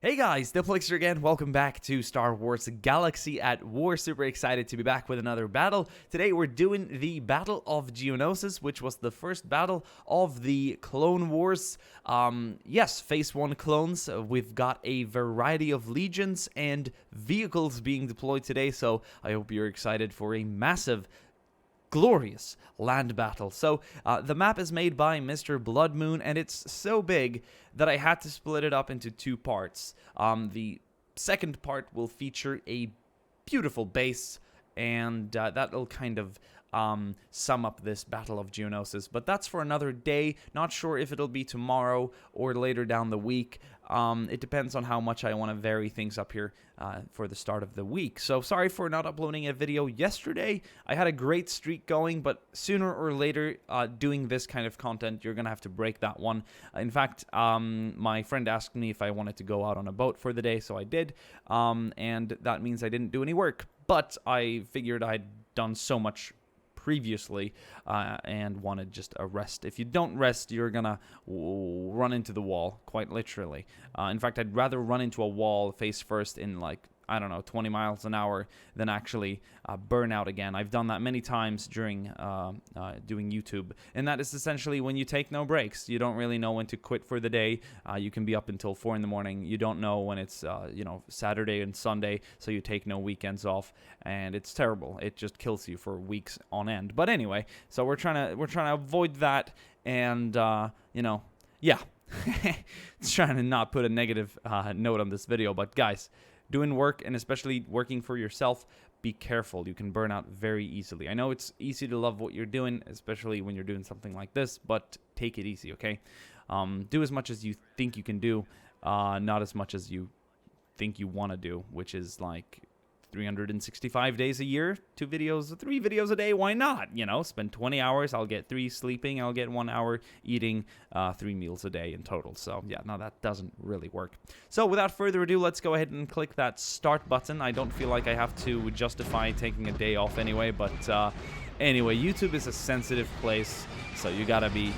Hey guys, Diplex here again. Welcome back to Star Wars Galaxy at War. Super excited to be back with another battle. Today we're doing the Battle of Geonosis, which was the first battle of the Clone Wars. Yes, Phase 1 clones. We've got a variety of legions and vehicles being deployed today, so I hope you're excited for a massive glorious land battle. So the map is made by Mr. Blood Moon, and it's so big that I had to split it up into two parts. The second part will feature a beautiful base, and that'll kind of sum up this Battle of Geonosis. But that's for another day. Not sure if it'll be tomorrow or later down the week. It depends on how much I want to vary things up here for the start of the week. So sorry for not uploading a video yesterday. I had a great streak going, but sooner or later, doing this kind of content, you're going to have to break that one. In fact, my friend asked me if I wanted to go out on a boat for the day, so I did. And that means I didn't do any work. But I figured I'd done so much previously and wanted just a rest. If you don't rest, you're gonna run into the wall, quite literally. In fact, I'd rather run into a wall face first in, like, I don't know, 20 miles an hour than actually burn out again. I've done that many times during doing YouTube, and that is essentially when you take no breaks. You don't really know when to quit for the day. You can be up until 4 in the morning. You don't know when it's Saturday and Sunday, so you take no weekends off, and it's terrible. It just kills you for weeks on end. But anyway, so we're trying to avoid that, and yeah, it's trying to not put a negative note on this video. But guys, doing work, and especially working for yourself, be careful. You can burn out very easily. I know it's easy to love what you're doing, especially when you're doing something like this, but take it easy, okay? Do as much as you think you can do, not as much as you think you want to do, which is like 365 days a year, 3 videos a day. Why not? Spend 20 hours. I'll get 3 sleeping. I'll get 1 hour eating, 3 meals a day in total. So yeah, no, that doesn't really work. So without further ado, let's go ahead and click that start button. I don't feel like I have to justify taking a day off anyway, but anyway, YouTube is a sensitive place, so you gotta be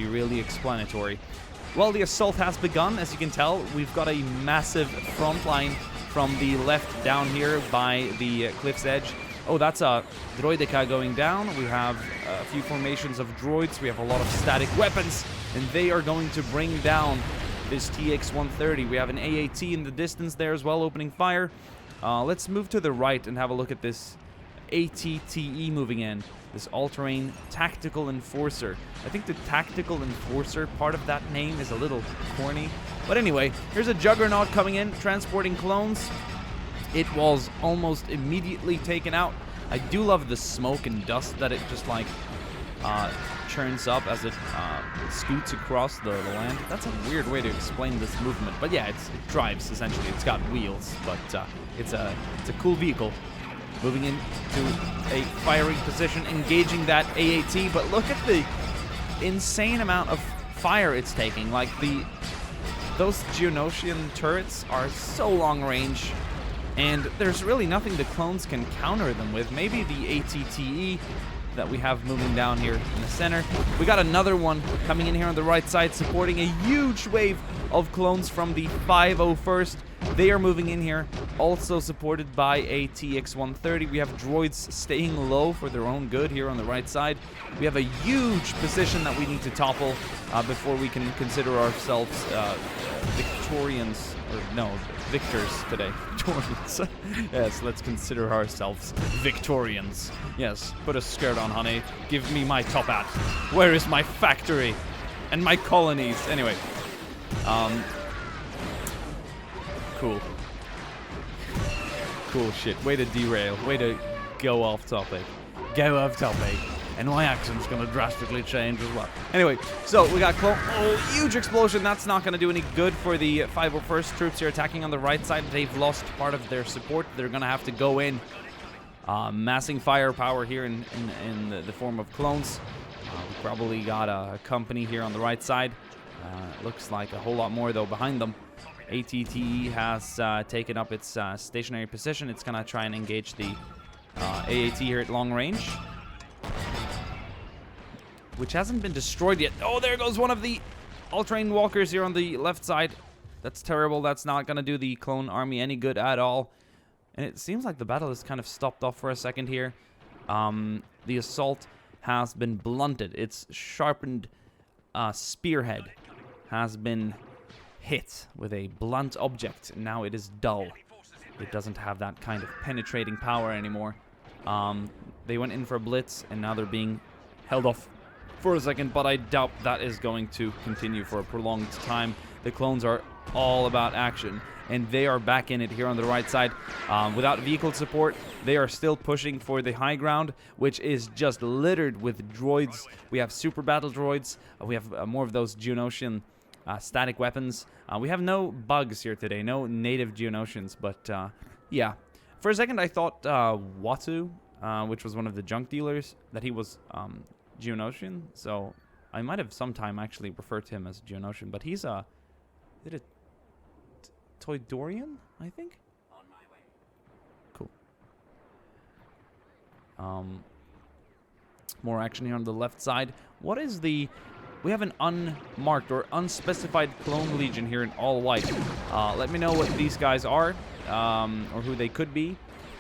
really explanatory. Well, the assault has begun. As you can tell, we've got a massive front line from the left down here by the cliff's edge. Oh, that's a droidica going down. We have a few formations of droids. We have a lot of static weapons, and they are going to bring down this TX-130. We have an AAT in the distance there as well, opening fire. Let's move to the right and have a look at this ATTE moving in. This all-terrain tactical enforcer. I think the tactical enforcer part of that name is a little corny. But anyway, here's a juggernaut coming in, transporting clones. It was almost immediately taken out. I do love the smoke and dust that it just churns up as it scoots across the land. That's a weird way to explain this movement. But yeah, it drives, essentially. It's got wheels, but it's a cool vehicle. Moving into a firing position, engaging that AAT, but look at the insane amount of fire it's taking. Like, those Geonosian turrets are so long range, and there's really nothing the clones can counter them with. Maybe the ATTE that we have moving down here in the center. We got another one coming in here on the right side, supporting a huge wave of clones from the 501st. They are moving in here, also supported by a TX-130. We have droids staying low for their own good here on the right side. We have a huge position that we need to topple before we can consider ourselves victorians, or no, victors today. Victorians. Yes, let's consider ourselves victorians. Yes, put a skirt on, honey. Give me my top hat. Where is my factory? And my colonies? Anyway. Cool shit. Way to derail. Way to go off topic. Go off topic. And my accent's gonna drastically change as well. Anyway, so we got huge explosion. That's not gonna do any good for the 501st troops here attacking on the right side. They've lost part of their support. They're gonna have to go in. Massing firepower here in the form of clones. We probably got a company here on the right side. Looks like a whole lot more, though, behind them. ATTE has taken up its stationary position. It's going to try and engage the AAT here at long range, which hasn't been destroyed yet. Oh, there goes one of the all-terrain walkers here on the left side. That's terrible. That's not going to do the clone army any good at all. And it seems like the battle has kind of stopped off for a second here. The assault has been blunted. Its sharpened spearhead has been hit with a blunt object. And now it is dull. It doesn't have that kind of penetrating power anymore. They went in for a blitz, and now they're being held off for a second, but I doubt that is going to continue for a prolonged time. The clones are all about action, and they are back in it here on the right side. Without vehicle support, they are still pushing for the high ground, which is just littered with droids. We have super battle droids. We have more of those Geonosian static weapons. We have no bugs here today, no native Geonosians, but yeah. For a second, I thought Watu, which was one of the junk dealers, that he was Geonosian, so I might have sometime actually referred to him as Geonosian, but he's a... Is it a Toydorian, I think? On my way. Cool. More action here on the left side. What is the... We have an unmarked or unspecified clone legion here in all white. Let me know what these guys are, or who they could be.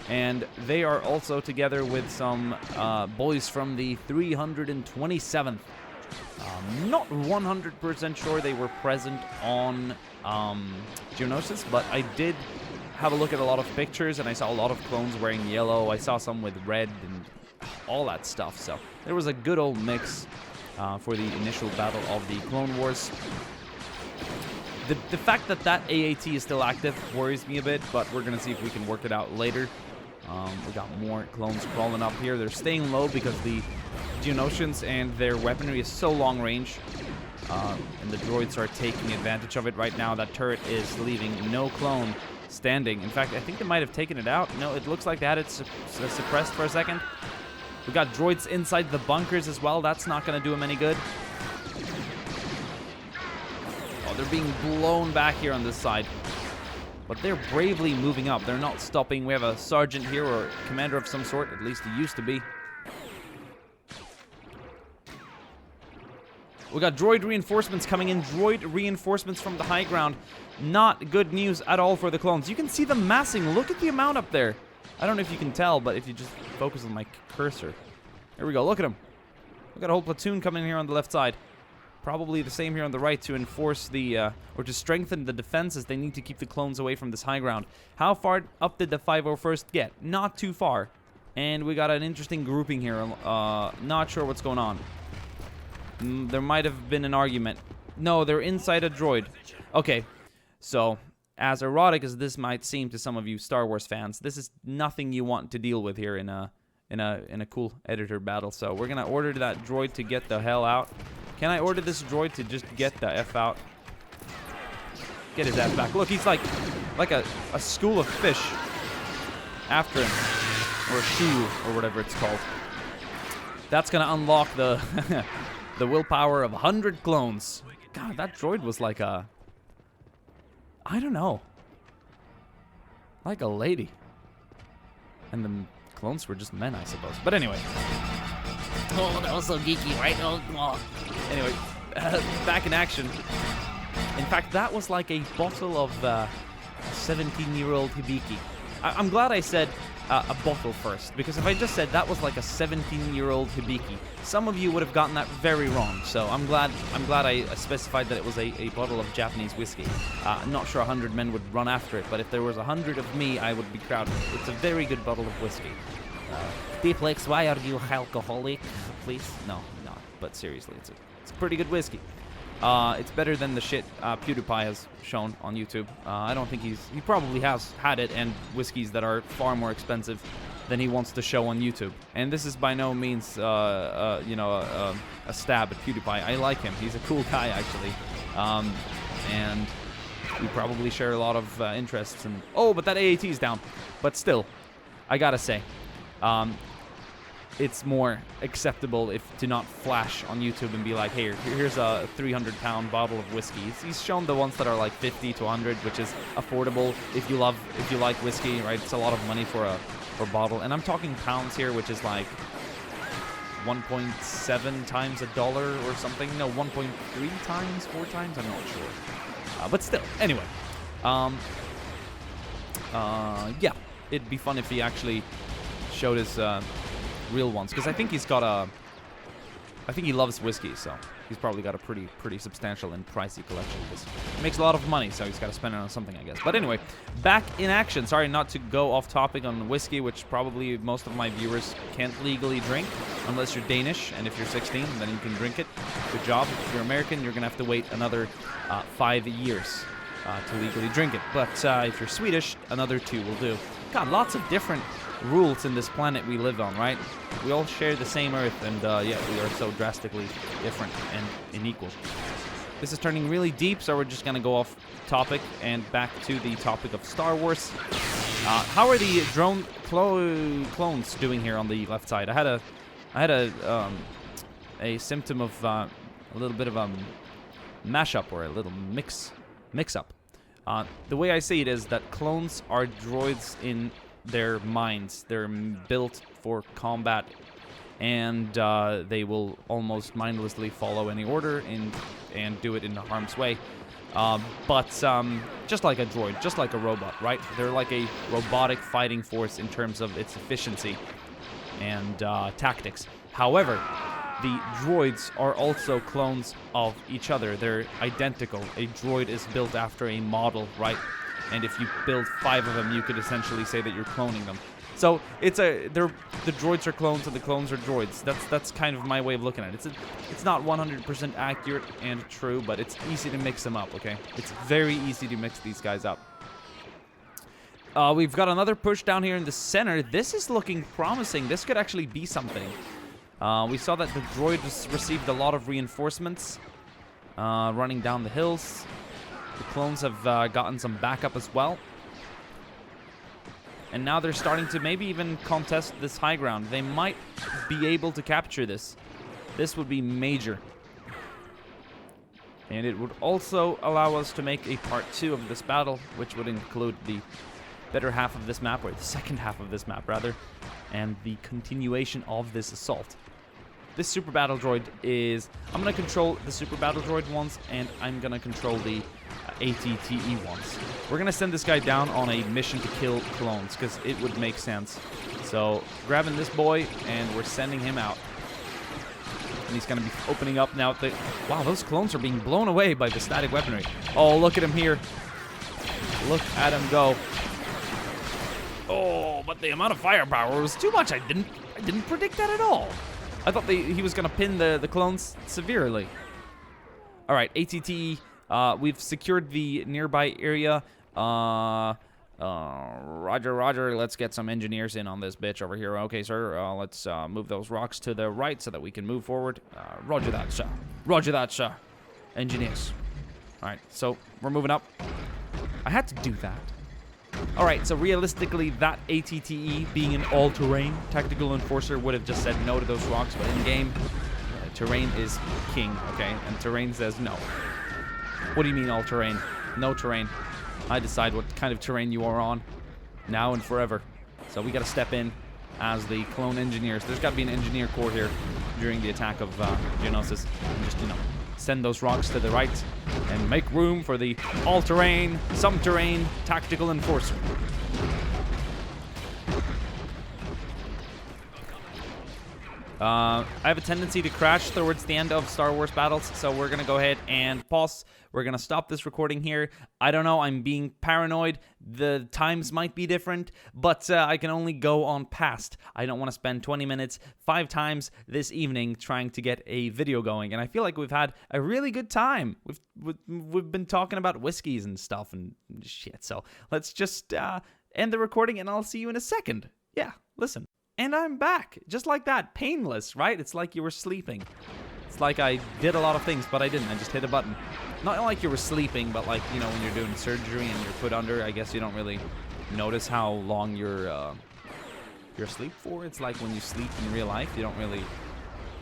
And they are also together with some boys from the 327th. Not 100% sure they were present on Geonosis, but I did have a look at a lot of pictures, and I saw a lot of clones wearing yellow. I saw some with red and all that stuff. So there was a good old mix for the initial battle of the Clone Wars. The fact that that AAT is still active worries me a bit, but we're going to see if we can work it out later. We got more clones crawling up here. They're staying low because the Geonosians and their weaponry is so long range. And the droids are taking advantage of it right now. That turret is leaving no clone standing. In fact, I think they might have taken it out. No, it looks like they had it suppressed for a second. We got droids inside the bunkers as well. That's not going to do them any good. Oh, they're being blown back here on this side. But they're bravely moving up. They're not stopping. We have a sergeant here, or commander of some sort. At least he used to be. We got droid reinforcements coming in. Droid reinforcements from the high ground. Not good news at all for the clones. You can see them massing. Look at the amount up there. I don't know if you can tell, but if you just focus on my cursor. Here we go. Look at them. We got a whole platoon coming here on the left side. Probably the same here on the right to enforce the, or to strengthen the defenses. They need to keep the clones away from this high ground. How far up did the 501st get? Not too far. And we got an interesting grouping here. Not sure what's going on. There might have been an argument. No, they're inside a droid. Okay, so as erotic as this might seem to some of you Star Wars fans, this is nothing you want to deal with here in a cool editor battle. So we're gonna order that droid to get the hell out. Can I order this droid to just get the F out? Get his ass back. Look, he's like a school of fish after him. Or a shoe, or whatever it's called. That's going to unlock the the willpower of 100 clones. God, that droid was like a... I don't know. Like a lady. And the clones were just men, I suppose. But anyway. Oh, that was so geeky, right? Oh. Anyway, back in action. In fact, that was like a bottle of 17-year-old Hibiki. I'm glad I said a bottle first, because if I just said that was like a 17-year-old Hibiki, some of you would have gotten that very wrong. So I'm glad I specified that it was a bottle of Japanese whiskey. I'm not sure 100 men would run after it, but if there was 100 of me, I would be proud of it. It's a very good bottle of whiskey. Diplex, why are you alcoholic? Please? No, not. But seriously, it's a pretty good whiskey. It's better than the shit PewDiePie has shown on YouTube. I don't think he probably has had it, and whiskeys that are far more expensive than he wants to show on YouTube. And this is by no means, a stab at PewDiePie. I like him. He's a cool guy, actually. And we probably share a lot of interests. And oh, but that AAT is down. But still, I gotta say, it's more acceptable to not flash on YouTube and be like, hey, here's a 300-pound bottle of whiskey. He's shown the ones that are like 50 to 100, which is affordable if you like whiskey, right? It's a lot of money for a bottle. And I'm talking pounds here, which is like 1.7 times $1 or something. No, 1.3 times, 4 times, I'm not sure. But still, anyway. Yeah, it'd be fun if he actually showed his real ones, because I think he's got a... I think he loves whiskey, so he's probably got a pretty substantial and pricey collection. He makes a lot of money, so he's got to spend it on something, I guess. But anyway, back in action. Sorry not to go off topic on whiskey, which probably most of my viewers can't legally drink, unless you're Danish, and if you're 16, then you can drink it. Good job. If you're American, you're going to have to wait another 5 years to legally drink it. But if you're Swedish, another 2 will do. God, lots of different rules in this planet we live on, right? We all share the same Earth, and yeah, we are so drastically different and unequal. This is turning really deep, so we're just gonna go off topic and back to the topic of Star Wars. How are the drone clones doing here on the left side? I had a symptom of a little bit of a mashup, or a little mix-up. The way I see it is that clones are droids in their minds. They're built for combat, and they will almost mindlessly follow any order and do it in harm's way. But just like a droid, just like a robot, right? They're like a robotic fighting force in terms of its efficiency and tactics. However, the droids are also clones of each other. They're identical. A droid is built after a model, right? And if you build 5 of them, you could essentially say that you're cloning them. So it's the droids are clones and the clones are droids. That's kind of my way of looking at it. It's not 100% accurate and true, but it's easy to mix them up, okay? It's very easy to mix these guys up. We've got another push down here in the center. This is looking promising. This could actually be something. We saw that the droids received a lot of reinforcements running down the hills. The clones have gotten some backup as well. And now they're starting to maybe even contest this high ground. They might be able to capture this. This would be major. And it would also allow us to make a part 2 of this battle, which would include the better half of this map, or the second half of this map, rather, and the continuation of this assault. This Super Battle Droid is... I'm going to control the Super Battle Droid ones, and I'm going to control the ATTE ones. We're going to send this guy down on a mission to kill clones, because it would make sense. So, grabbing this boy, and we're sending him out. And he's going to be opening up now. Wow, those clones are being blown away by the static weaponry. Oh, look at him here. Look at him go. Oh, but the amount of firepower was too much. I didn't predict that at all. I thought he was going to pin the clones severely. All right, ATT, we've secured the nearby area. Roger, roger. Let's get some engineers in on this bitch over here. Okay, sir. Let's move those rocks to the right so that we can move forward. Roger that, sir. Roger that, sir. Engineers. All right, so we're moving up. I had to do that. All right, so realistically, that ATTE, being an all-terrain tactical enforcer, would have just said no to those rocks, but in-game, terrain is king, okay? And terrain says no. What do you mean all-terrain? No terrain. I decide what kind of terrain you are on, now and forever. So we got to step in as the clone engineers. There's got to be an engineer corps here during the attack of Geonosis. And just, you know, send those rocks to the right and make room for the all-terrain, some-terrain tactical enforcer. I have a tendency to crash towards the end of Star Wars battles, so we're going to go ahead and pause. We're going to stop this recording here. I don't know, I'm being paranoid. The times might be different, but I can only go on past. I don't want to spend 20 minutes 5 times this evening trying to get a video going, and I feel like we've had a really good time. We've been talking about whiskeys and stuff and shit, so let's just end the recording, and I'll see you in a second. Yeah, listen. And I'm back, just like that, painless, right? It's like you were sleeping. It's like I did a lot of things, but I didn't. I just hit a button. Not like you were sleeping, but like, you know, when you're doing surgery and you're put under, I guess you don't really notice how long you're asleep for. It's like when you sleep in real life, you don't really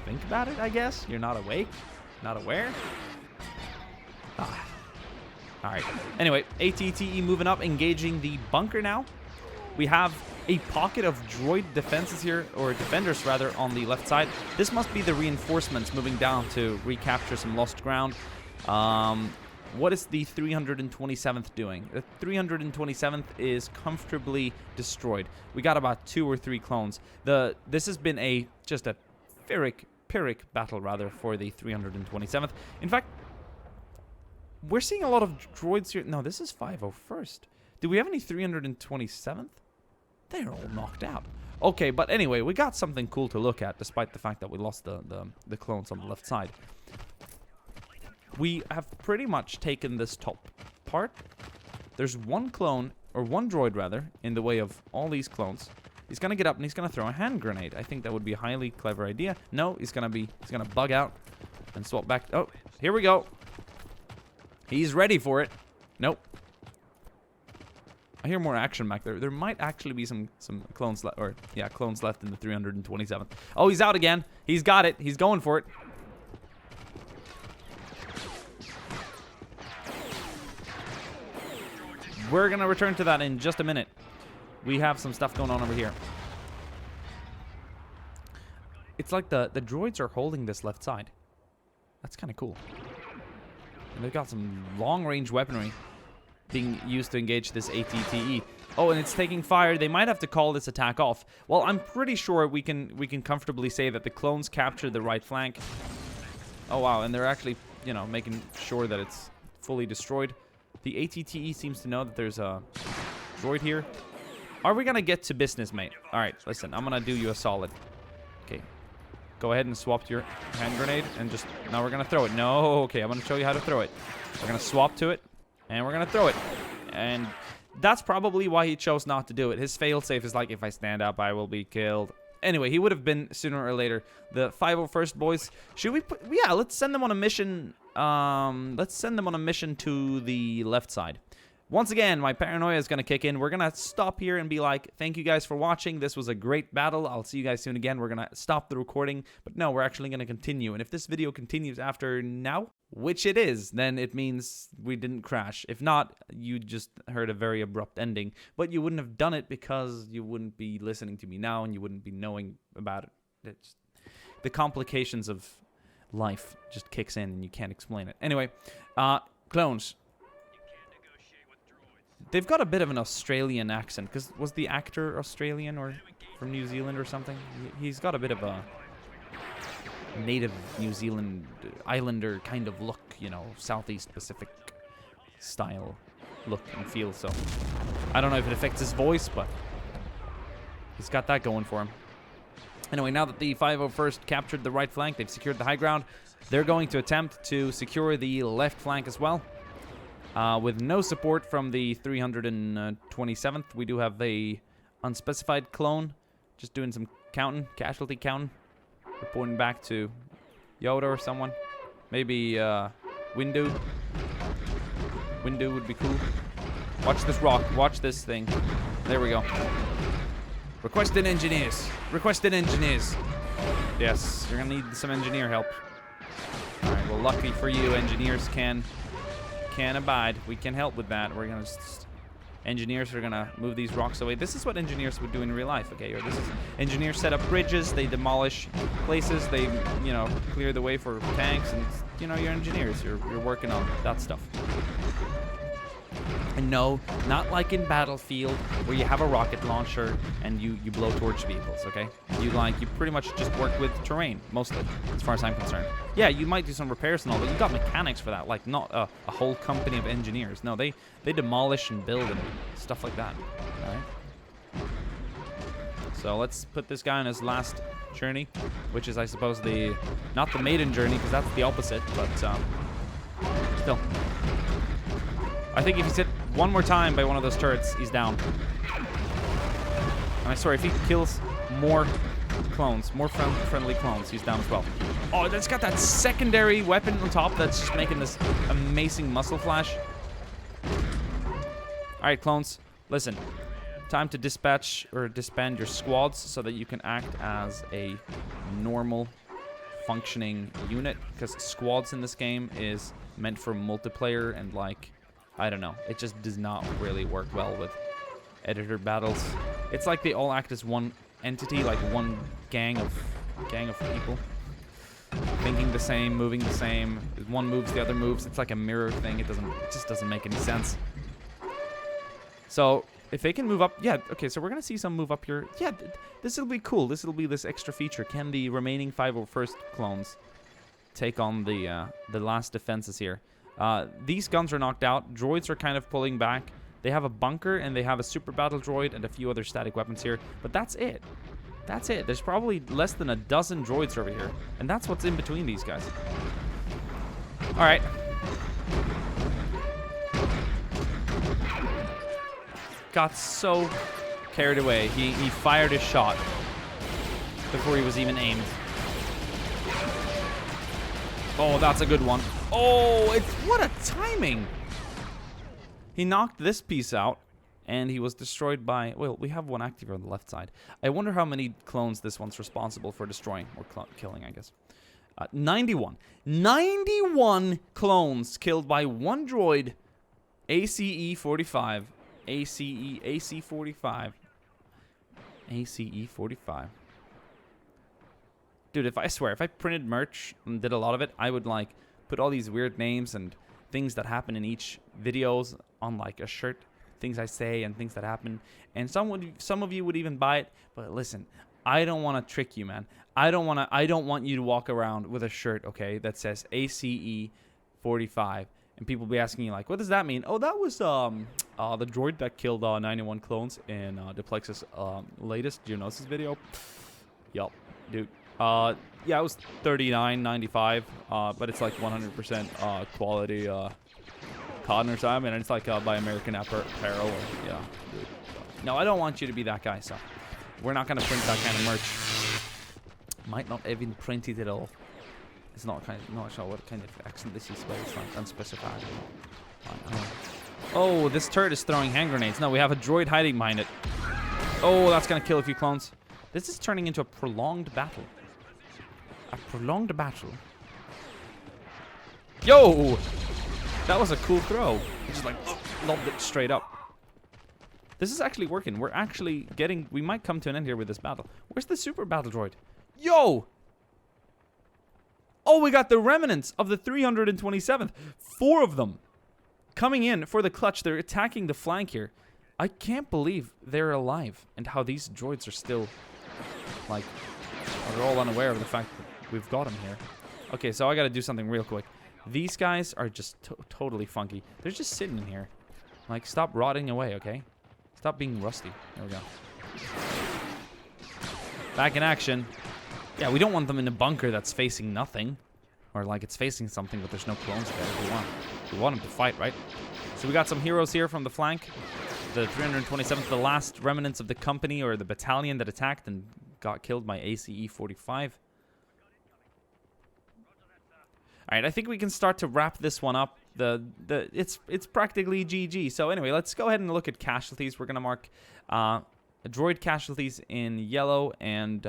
think about it, I guess. You're not awake, not aware. All right. Anyway, ATTE moving up, engaging the bunker now. We have a pocket of droid defenses here, or defenders rather, on the left side. This must be the reinforcements moving down to recapture some lost ground. What is the 327th doing? The 327th is comfortably destroyed. We got about 2 or 3 clones. This has been just a Pyrrhic battle, rather, for the 327th. In fact, we're seeing a lot of droids here. No, this is 501st. Do we have any 327th? They're all knocked out. Okay, but anyway, we got something cool to look at, despite the fact that we lost the clones on the left side. We have pretty much taken this top part. There's one clone, or one droid rather, in the way of all these clones. He's gonna get up and he's gonna throw a hand grenade. I think that would be a highly clever idea. No, he's gonna bug out and swap back. Oh, here we go. He's ready for it. Nope. I hear more action back there. There might actually be some clones left, or yeah, clones left in the 327th. Oh, he's out again. He's got it. He's going for it. We're gonna return to that in just a minute. We have some stuff going on over here. It's like the droids are holding this left side. That's kind of cool. And they've got some long-range weaponry being used to engage this ATTE. Oh, and it's taking fire. They might have to call this attack off. Well, I'm pretty sure we can comfortably say that the clones captured the right flank. Oh wow, and they're actually, you know, making sure that it's fully destroyed. The ATTE seems to know that there's a droid here. Are we gonna get to business, mate? All right, listen, I'm gonna do you a solid. Okay, go ahead and swap to your hand grenade, and just now we're gonna throw it. No, okay, I'm gonna show you how to throw it. We're gonna swap to it, and we're gonna throw it. And that's probably why he chose not to do it. His failsafe is like, if I stand up, I will be killed. Anyway, he would have been sooner or later. The 501st boys, should we put... Yeah, let's send them on a mission. Let's send them on a mission to the left side. Once again, my paranoia is going to kick in. We're going to stop here and be like, thank you guys for watching. This was a great battle. I'll see you guys soon again. We're going to stop the recording. But no, we're actually going to continue. And if this video continues after now, which it is, then it means we didn't crash. If not, you just heard a very abrupt ending. But you wouldn't have done it because you wouldn't be listening to me now and you wouldn't be knowing about it. It's, the complications of life just kicks in and you can't explain it. Anyway, clones. They've got a bit of an Australian accent, because was the actor Australian or from New Zealand or something? He's got a bit of a native New Zealand islander kind of look, you know, Southeast Pacific style look and feel, so I don't know if it affects his voice, but he's got that going for him. Anyway, now that the 501st captured the right flank, they've secured the high ground, they're going to attempt to secure the left flank as well. With no support from the 327th, we do have a unspecified clone, just doing some counting, casualty counting, reporting back to Yoda or someone. Maybe Windu. Windu would be cool. Watch this rock. Watch this thing. There we go. Requesting engineers. Requesting engineers. Yes, you're gonna need some engineer help. All right. Well, luckily for you, engineers can abide. We can help with that. We're gonna engineers are gonna move these rocks away. This is what engineers would do in real life, okay? Or this is engineers set up bridges, they demolish places, they, you know, clear the way for tanks, and you know, you're engineers. You're working on that stuff. And no, not like in Battlefield where you have a rocket launcher and you blow torch vehicles, okay? You pretty much just work with terrain, mostly, as far as I'm concerned. Yeah, you might do some repairs and all, but you got mechanics for that, like not a whole company of engineers. No, they demolish and build and stuff like that, all right? So let's put this guy on his last journey, which is, I suppose, not the maiden journey, because that's the opposite, but still. I think if he's hit one more time by one of those turrets, he's down. And I swear, if he kills more clones, more friendly clones, he's down as well. Oh, that's got that secondary weapon on top that's just making this amazing muscle flash. Alright, clones, listen. Time to dispatch or disband your squads so that you can act as a normal functioning unit, because squads in this game is meant for multiplayer and, like, I don't know, it just does not really work well with editor battles. It's like they all act as one entity, like one gang of people. thinking the same, moving the same. One moves, the other moves. It's like a mirror thing. It just doesn't make any sense. So if they can move up, yeah, okay, so we're gonna see some move up here. Yeah, this will be cool. This will be this extra feature. Can the remaining 501st clones take on the last defenses here? These guns are knocked out. Droids are kind of pulling back. They have a bunker and they have a super battle droid and a few other static weapons here, but that's it. That's it. There's probably less than a dozen droids over here, and that's what's in between these guys. All right. Got so carried away. He fired his shot before he was even aimed. Oh, that's a good one. Oh, what a timing. He knocked this piece out, and he was destroyed by... Well, we have one active on the left side. I wonder how many clones this one's responsible for destroying, or killing, I guess. 91. 91 clones killed by one droid. ACE-45. AC-45. ACE-45. Dude, I swear, if I printed merch and did a lot of it, I would, like, put all these weird names and things that happen in each videos on, like, a shirt. Things I say and things that happen. And some of you would even buy it. But listen, I don't want to trick you, man. I don't want you to walk around with a shirt, okay, that says ACE-45. And people be asking you, like, what does that mean? Oh, that was the droid that killed 91 clones in DiplexHeated's latest Geonosis video. Yup, dude. Yeah, it was $39.95, but it's like 100% quality cotton or something, and it's like by American Apparel. Or, yeah, dude. No, I don't want you to be that guy, so we're not gonna print that kind of merch. Might not even print it at all. It's not sure what kind of accent this is, but it's like unspecified. Oh, this turret is throwing hand grenades. No, we have a droid hiding behind it. Oh, that's gonna kill a few clones. This is turning into a prolonged battle. A prolonged battle. Yo! That was a cool throw. He just like lobbed it straight up. This is actually working. We're actually getting... We might come to an end here with this battle. Where's the super battle droid? Yo! Oh, we got the remnants of the 327th. 4 of them coming in for the clutch. They're attacking the flank here. I can't believe they're alive and how these droids are still, like, are all unaware of the fact that we've got them here. Okay, so I got to do something real quick. These guys are just totally funky. They're just sitting in here. Like, stop rotting away, okay? Stop being rusty. There we go. Back in action. Yeah, we don't want them in a bunker that's facing nothing. Or like it's facing something, but there's no clones there. We want them to fight, right? So we got some heroes here from the flank. The 327th, the last remnants of the company or the battalion that attacked and got killed by ACE-45. Alright, I think we can start to wrap this one up. It's practically GG. So anyway, let's go ahead and look at casualties. We're going to mark droid casualties in yellow and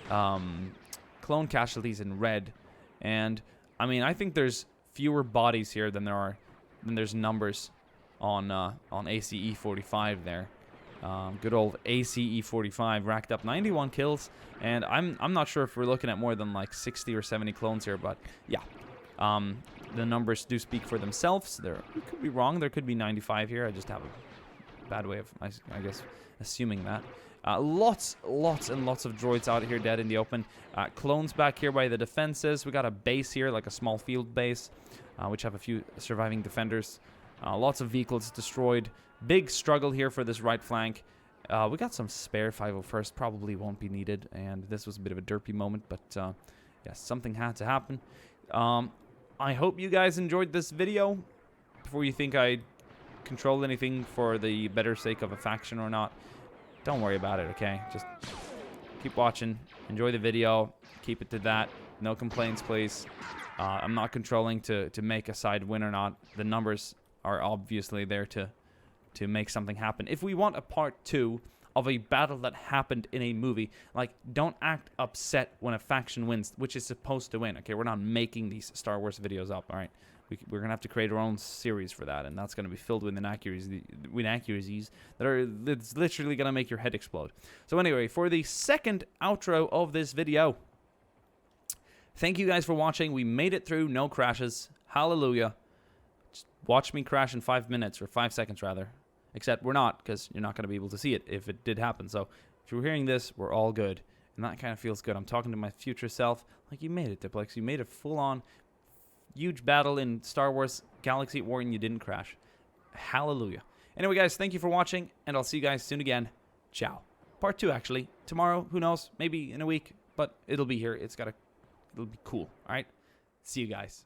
clone casualties in red. And I mean, I think there's fewer bodies here than there's numbers on ACE-45 there. Good old ACE-45 racked up 91 kills, and I'm not sure if we're looking at more than like 60 or 70 clones here, but yeah, the numbers do speak for themselves. We could be wrong. There could be 95 here. I just have a bad way of, I guess, assuming that. Lots and lots of droids out here dead in the open. Clones back here by the defenses. We got a base here, like a small field base, which have a few surviving defenders. Lots of vehicles destroyed. Big struggle here for this right flank. We got some spare 501st, probably won't be needed, and this was a bit of a derpy moment, but yes, something had to happen. I hope you guys enjoyed this video. Before you think I controlled anything for the better sake of a faction or not, don't worry about it, okay? Just keep watching, enjoy the video, keep it to that. No complaints, please. I'm not controlling to make a side win or not. The numbers are obviously there to make something happen. If we want a part 2 of a battle that happened in a movie, like, don't act upset when a faction wins, which is supposed to win, okay? We're not making these Star Wars videos up, all right? We're going to have to create our own series for that, and that's going to be filled with inaccuracies that's literally going to make your head explode. So anyway, for the second outro of this video, Thank you guys for watching. We made it through, no crashes. Hallelujah. Just watch me crash in 5 minutes, or 5 seconds rather. Except we're not, because you're not going to be able to see it if it did happen. So if you're hearing this, we're all good. And that kind of feels good. I'm talking to my future self. Like, you made it, Diplex. You made a full-on huge battle in Star Wars Galaxy at War and you didn't crash. Hallelujah. Anyway, guys, thank you for watching, and I'll see you guys soon again. Ciao. Part 2, actually. Tomorrow, who knows? Maybe in a week, but it'll be here. It'll be cool. All right? See you guys.